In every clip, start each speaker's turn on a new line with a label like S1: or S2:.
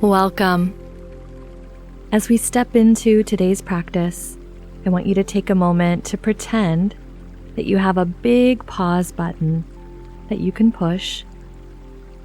S1: Welcome. As we step into today's practice, I want you to take a moment to pretend that you have a big pause button that you can push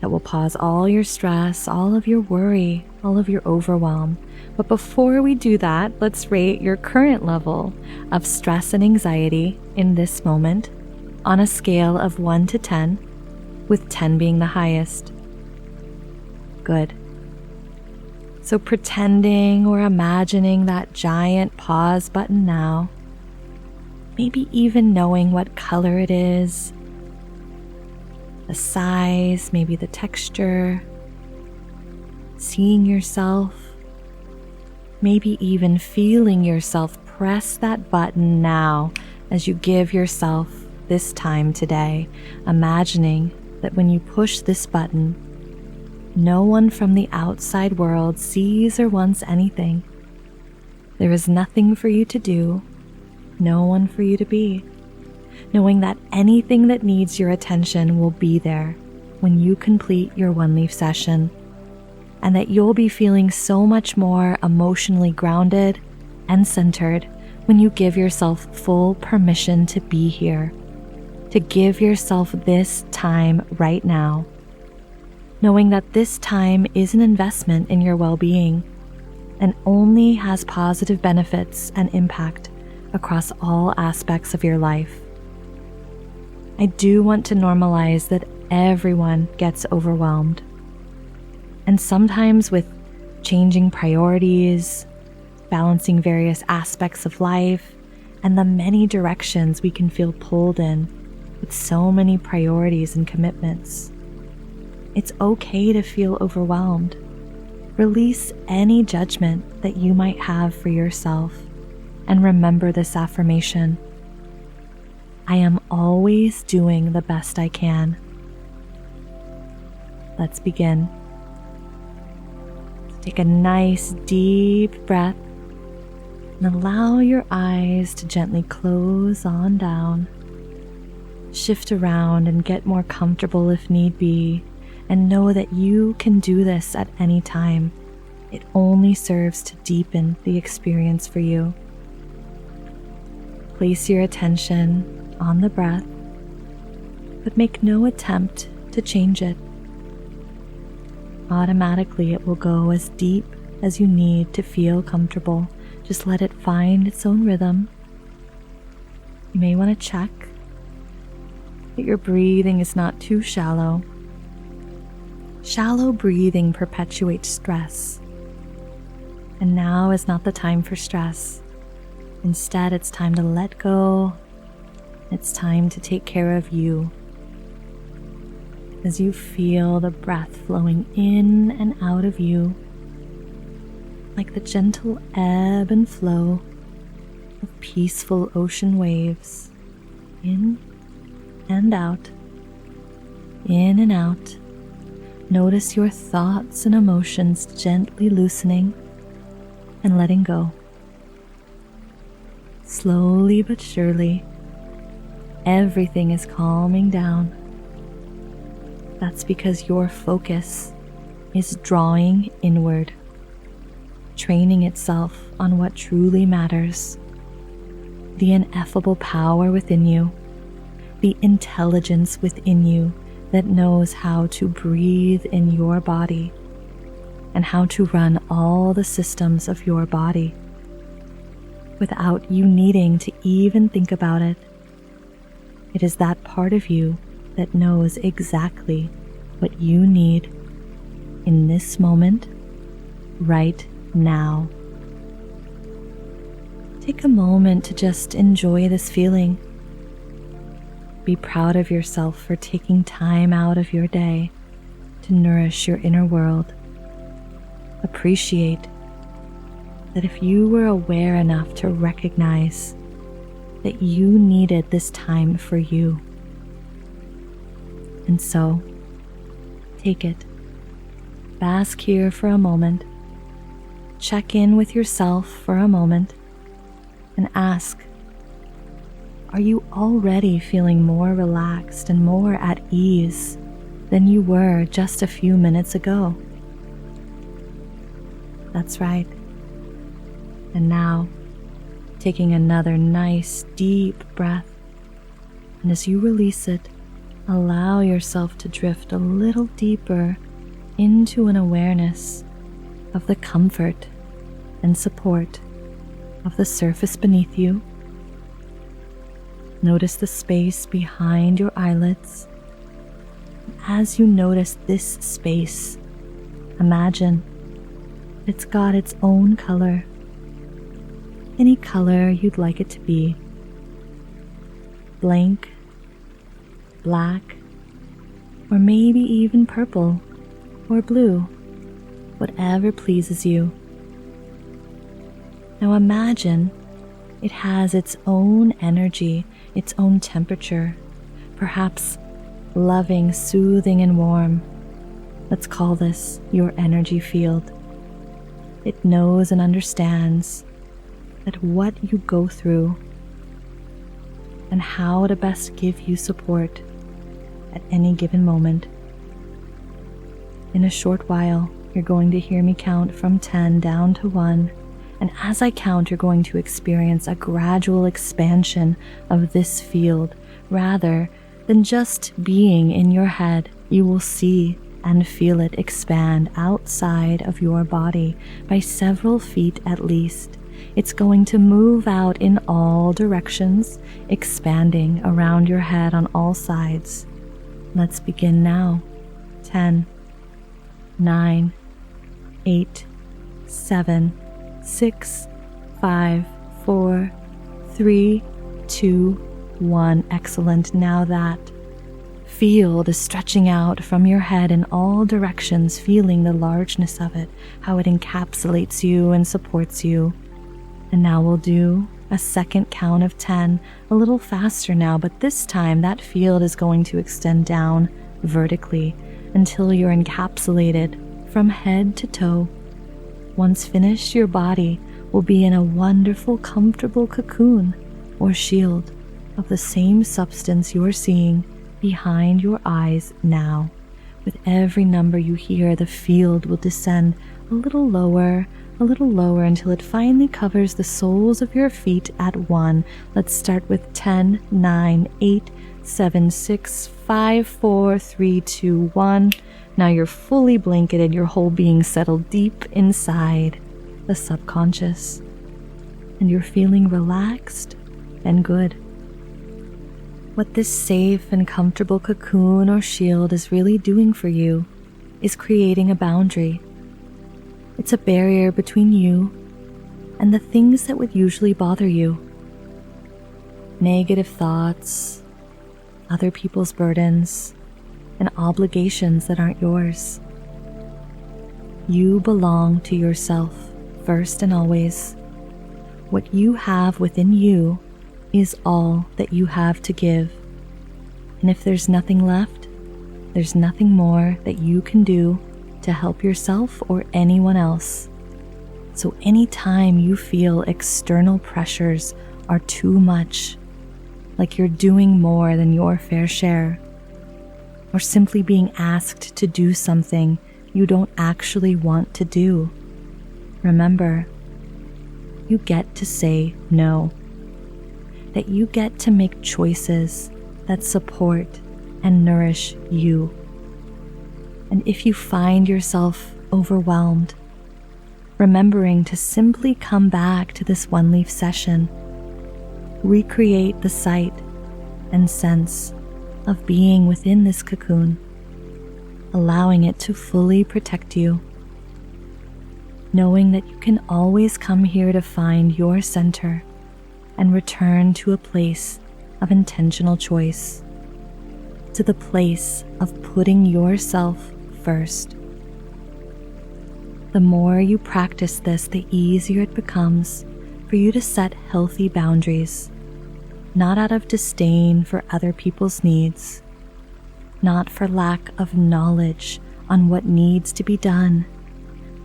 S1: that will pause all your stress, all of your worry, all of your overwhelm. But before we do that, let's rate your current level of stress and anxiety in this moment on a scale of 1 to 10, with 10 being the highest. Good. So pretending or imagining that giant pause button now, maybe even knowing what color it is, the size, maybe the texture, seeing yourself, maybe even feeling yourself press that button now as you give yourself this time today, imagining that when you push this button, no one from the outside world sees or wants anything. There is nothing for you to do, no one for you to be. Knowing that anything that needs your attention will be there when you complete your one leaf session, and that you'll be feeling so much more emotionally grounded and centered when you give yourself full permission to be here, to give yourself this time right now. Knowing that this time is an investment in your well-being and only has positive benefits and impact across all aspects of your life. I do want to normalize that everyone gets overwhelmed. And sometimes with changing priorities, balancing various aspects of life, and the many directions we can feel pulled in with so many priorities and commitments. It's okay to feel overwhelmed. Release any judgment that you might have for yourself and remember this affirmation. I am always doing the best I can. Let's begin. Take a nice deep breath and allow your eyes to gently close on down. Shift around and get more comfortable if need be. And know that you can do this at any time. It only serves to deepen the experience for you. Place your attention on the breath, but make no attempt to change it. Automatically, it will go as deep as you need to feel comfortable. Just let it find its own rhythm. You may want to check that your breathing is not too shallow. Shallow breathing perpetuates stress, and now is not the time for stress. Instead, it's time to let go. It's time to take care of you. As you feel the breath flowing in and out of you, like the gentle ebb and flow of peaceful ocean waves, in and out, in and out. Notice your thoughts and emotions gently loosening and letting go. Slowly but surely, everything is calming down. That's because your focus is drawing inward, training itself on what truly matters, the ineffable power within you, the intelligence within you that knows how to breathe in your body and how to run all the systems of your body without you needing to even think about it. It is that part of you that knows exactly what you need in this moment, right now. Take a moment to just enjoy this feeling. Be proud of yourself for taking time out of your day to nourish your inner world. Appreciate that if you were aware enough to recognize that you needed this time for you. And so, take it. Bask here for a moment. Check in with yourself for a moment and ask, are you already feeling more relaxed and more at ease than you were just a few minutes ago? That's right. And now, taking another nice deep breath, and as you release it, allow yourself to drift a little deeper into an awareness of the comfort and support of the surface beneath you. Notice the space behind your eyelids. As you notice this space, imagine it's got its own color, any color you'd like it to be. Blank, black, or maybe even purple or blue, whatever pleases you. Now imagine it has its own energy, its own temperature, perhaps loving, soothing, and warm. Let's call this your energy field. It knows and understands that what you go through and how to best give you support at any given moment. In a short while, you're going to hear me count from 10 down to 1, and as I count, you're going to experience a gradual expansion of this field. Rather than just being in your head, you will see and feel it expand outside of your body by several feet at least. It's going to move out in all directions, expanding around your head on all sides. Let's begin now. 10, 9, 8, 7, 6, 5, 4, 3, 2, 1. Excellent. Now that field is stretching out from your head in all directions, feeling the largeness of it, how it encapsulates you and supports you. And now we'll do a second count of 10, a little faster now, but this time that field is going to extend down vertically until you're encapsulated from head to toe. Once finished, your body will be in a wonderful, comfortable cocoon or shield of the same substance you're seeing behind your eyes now. With every number you hear, the field will descend a little lower until it finally covers the soles of your feet at 1. Let's start with 10, 9, 8, 7, 6, 5, 4, 3, 2, 1. Now you're fully blanketed, your whole being settled deep inside the subconscious, and you're feeling relaxed and good. What this safe and comfortable cocoon or shield is really doing for you is creating a boundary. It's a barrier between you and the things that would usually bother you. Negative thoughts, other people's burdens, and obligations that aren't yours. You belong to yourself first and always. What you have within you is all that you have to give. And if there's nothing left, there's nothing more that you can do to help yourself or anyone else. So anytime you feel external pressures are too much, like you're doing more than your fair share, or simply being asked to do something you don't actually want to do, remember, you get to say no. That you get to make choices that support and nourish you. And if you find yourself overwhelmed, remembering to simply come back to this one leaf session, recreate the sight and sense of being within this cocoon, allowing it to fully protect you, knowing that you can always come here to find your center and return to a place of intentional choice, to the place of putting yourself first. The more you practice this, the easier it becomes for you to set healthy boundaries, not out of disdain for other people's needs, not for lack of knowledge on what needs to be done,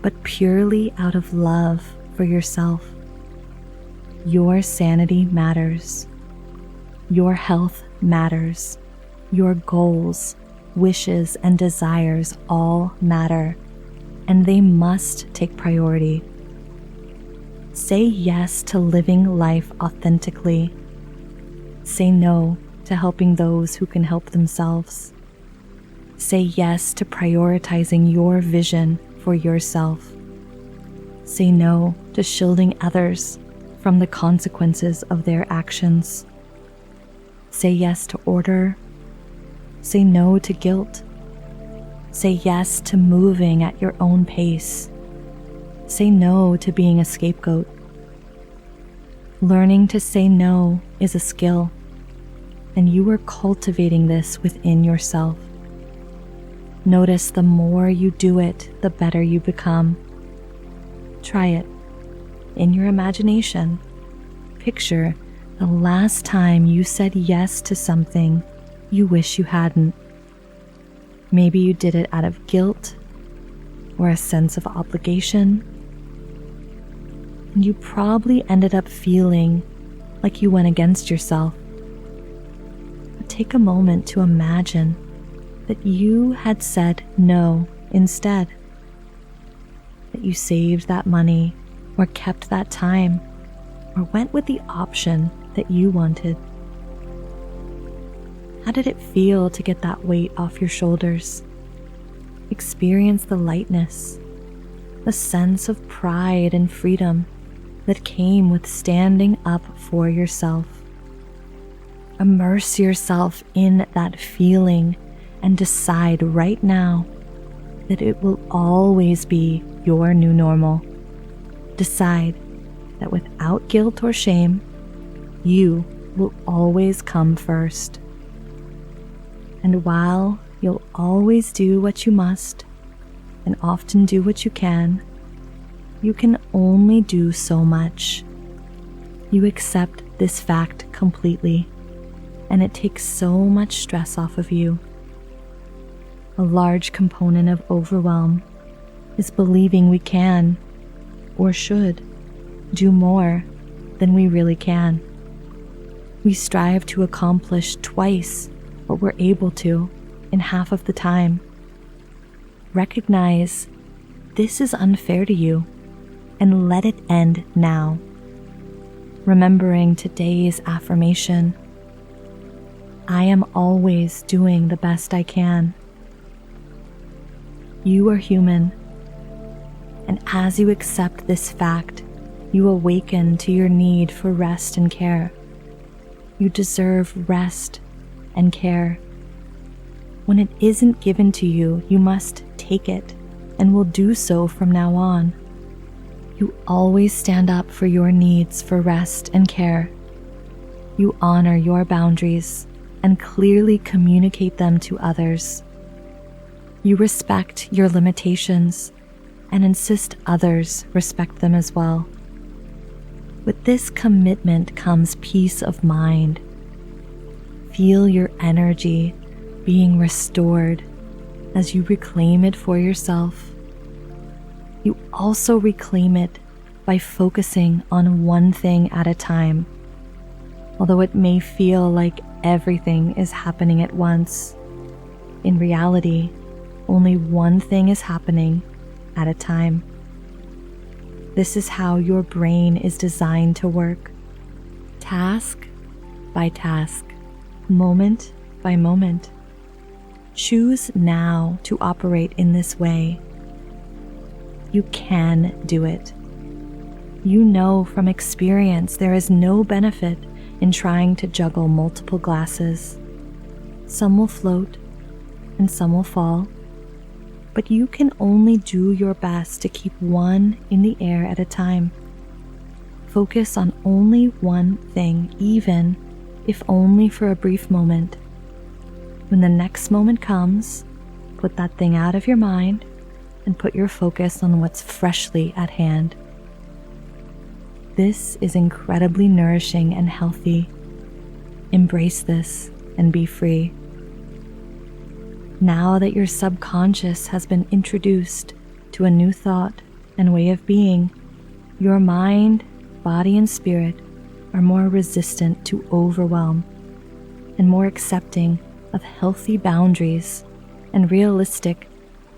S1: but purely out of love for yourself. Your sanity matters. Your health matters. Your goals, wishes, and desires all matter. and they must take priority. Say yes to living life authentically. Say no to helping those who can help themselves. Say yes to prioritizing your vision for yourself. Say no to shielding others from the consequences of their actions. Say yes to order. Say no to guilt. Say yes to moving at your own pace. Say no to being a scapegoat. Learning to say no is a skill, and you are cultivating this within yourself. Notice the more you do it, the better you become. Try it. In your imagination, picture the last time you said yes to something you wish you hadn't. Maybe you did it out of guilt or a sense of obligation, and you probably ended up feeling like you went against yourself. But take a moment to imagine that you had said no instead, that you saved that money or kept that time or went with the option that you wanted. How did it feel to get that weight off your shoulders? Experience the lightness, the sense of pride and freedom that came with standing up for yourself. Immerse yourself in that feeling and decide right now that it will always be your new normal. Decide that without guilt or shame, you will always come first. And while you'll always do what you must and often do what you can only do so much. You accept this fact completely, and it takes so much stress off of you. A large component of overwhelm is believing we can or should do more than we really can. We strive to accomplish twice what we're able to in half of the time. Recognize this is unfair to you and let it end now. Remembering today's affirmation, I am always doing the best I can. You are human, and as you accept this fact, you awaken to your need for rest and care. You deserve rest and care. When it isn't given to you, you must take it and will do so from now on. You always stand up for your needs for rest and care. You honor your boundaries and clearly communicate them to others. You respect your limitations and insist others respect them as well. With this commitment comes peace of mind. Feel your energy being restored as you reclaim it for yourself. You also reclaim it by focusing on one thing at a time. Although it may feel like everything is happening at once, in reality, only one thing is happening at a time. This is how your brain is designed to work, task by task, moment by moment. Choose now to operate in this way. You can do it. You know from experience there is no benefit in trying to juggle multiple glasses. Some will float and some will fall, but you can only do your best to keep one in the air at a time. Focus on only one thing, even if only for a brief moment. When the next moment comes, put that thing out of your mind and put your focus on what's freshly at hand. This is incredibly nourishing and healthy. Embrace this and be free. Now that your subconscious has been introduced to a new thought and way of being, your mind, body, and spirit are more resistant to overwhelm and more accepting of healthy boundaries and realistic,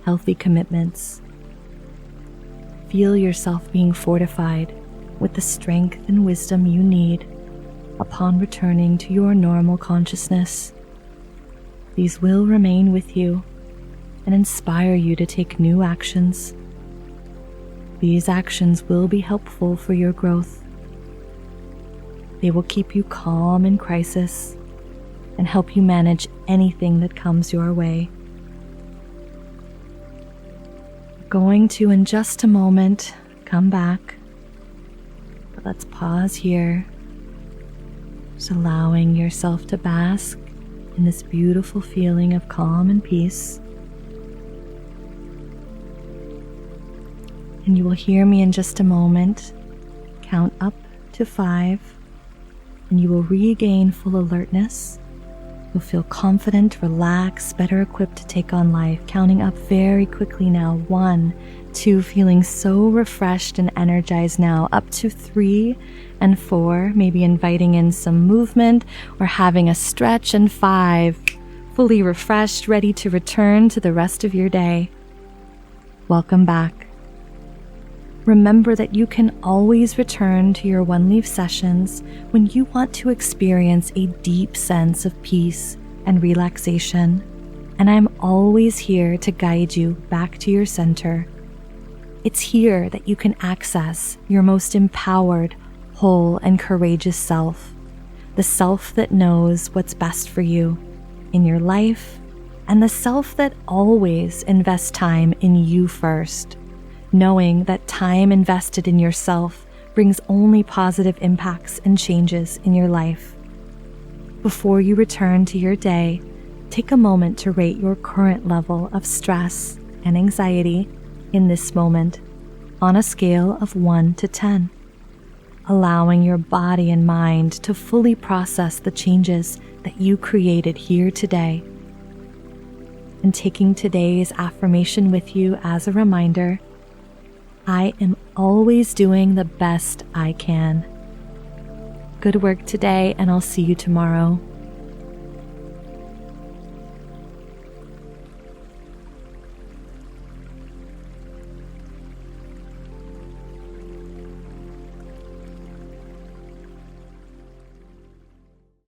S1: healthy commitments. feel yourself being fortified with the strength and wisdom you need upon returning to your normal consciousness. These will remain with you and inspire you to take new actions. These actions will be helpful for your growth. They will keep you calm in crisis and help you manage anything that comes your way. We're going to, in just a moment, come back. But let's pause here, just allowing yourself to bask in this beautiful feeling of calm and peace. And you will hear me in just a moment count up to 5, and you will regain full alertness. You'll feel confident, relaxed, better equipped to take on life. Counting up very quickly now. 1, 2, feeling so refreshed and energized now. Up to 3 and 4, maybe inviting in some movement or having a stretch. And 5, fully refreshed, ready to return to the rest of your day. Welcome back. Remember that you can always return to your One Leaf sessions when you want to experience a deep sense of peace and relaxation, and I'm always here to guide you back to your center. It's here that you can access your most empowered, whole, and courageous self, the self that knows what's best for you in your life, and the self that always invests time in you first, knowing that time invested in yourself brings only positive impacts and changes in your life. Before you return to your day, take a moment to rate your current level of stress and anxiety in this moment on a scale of 1 to 10, allowing your body and mind to fully process the changes that you created here today. And taking today's affirmation with you as a reminder, I am always doing the best I can. Good work today, and I'll see you tomorrow.